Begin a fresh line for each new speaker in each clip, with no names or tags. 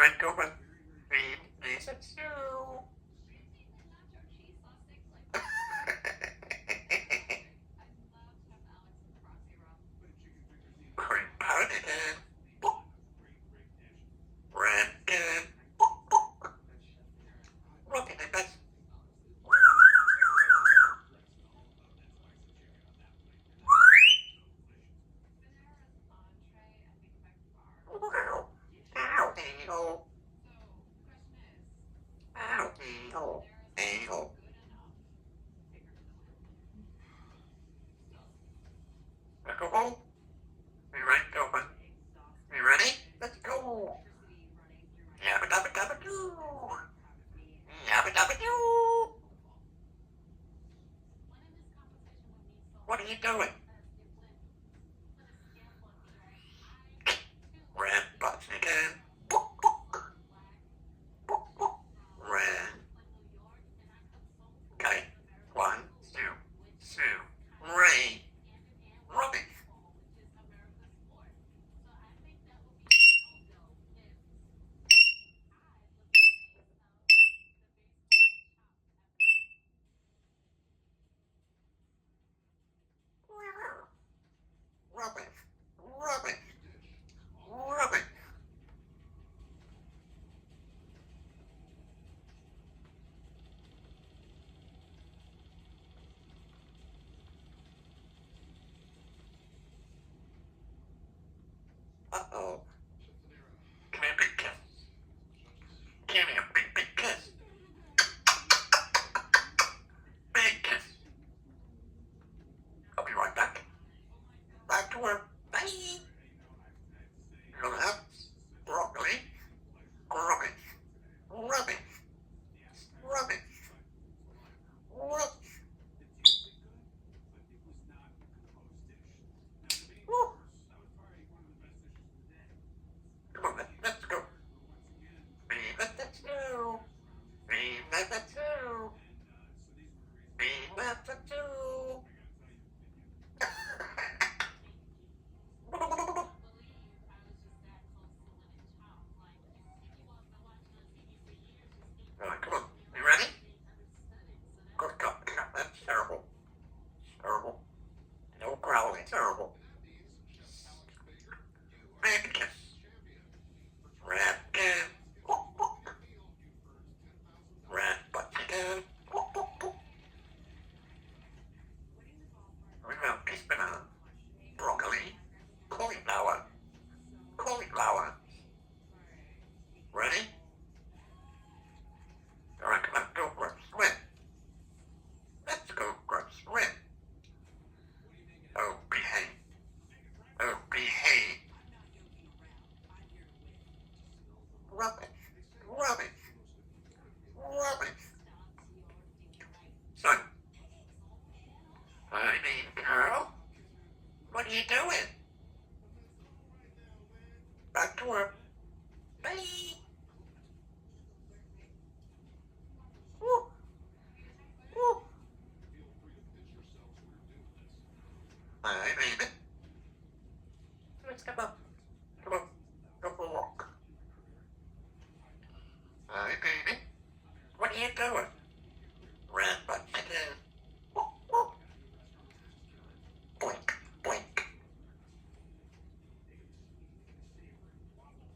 right over. Please, it's you. Green parrot again. Red again. Robin and Beth. Wow. Ow, eagle. Ow, eagle. Eagle. Go. Be right over. You ready? Let's go. Yabba dabba dabba doo. Yabba dabba doo. What are you doing? Red button again. Red. Okay. 1, 2, 2. Ray. Robin. Robin. Robin. Robin. Uh-oh. Give me a big kiss. Give me a big kiss. Big kiss. I'll be right back. Back to work. Bye. You'll have broccoli. Rubbish. Rubbish. Rubbish. Rubbish. Woo. Come on, let's go. Let's go. Let's go. Let's go. Alright, come on. You ready? Good God, that's terrible. Terrible. No growling, terrible. Big kiss. Red again. Red butt again. Remember, piece banana. Broccoli. Cauliflower. Cauliflower. Ready? Alright, come on, go for a swim. Let's go for a swim. Oh, behave. Oh, behave. Rubbish. Rubbish. Rubbish. Son. I mean, Carl. What are you doing? Back to work. Bye. Woo. Woo. Hi, baby. Let's come up. Come on. Go for a walk. Hi, baby. What are you doing? Red button again. Woo, woo. Blink, blink.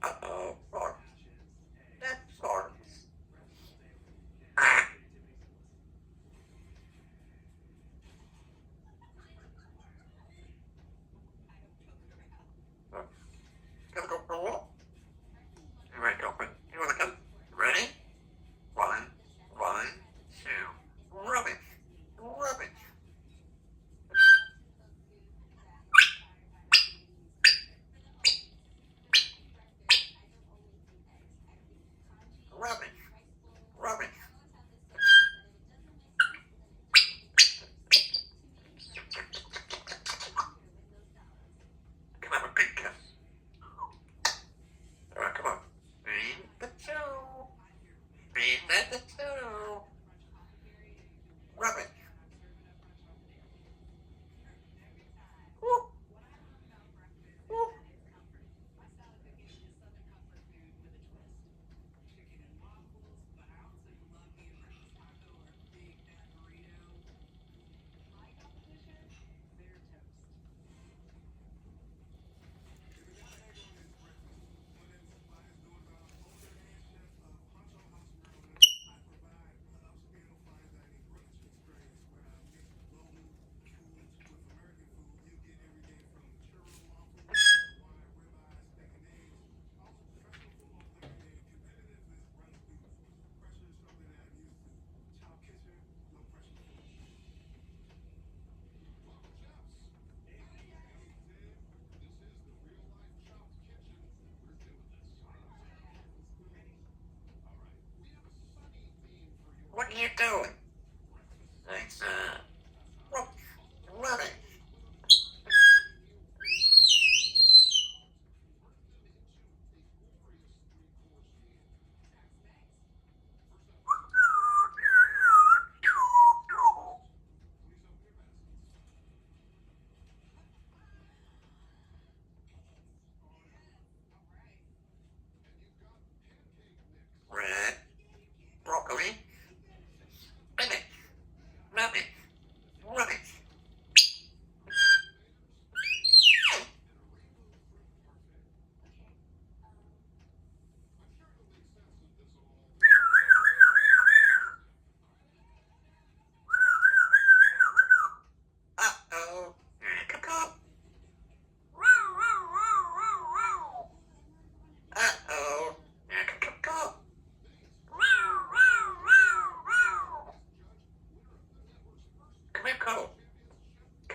Uh-oh, farts. That's farts. Ah.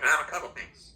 have a couple things.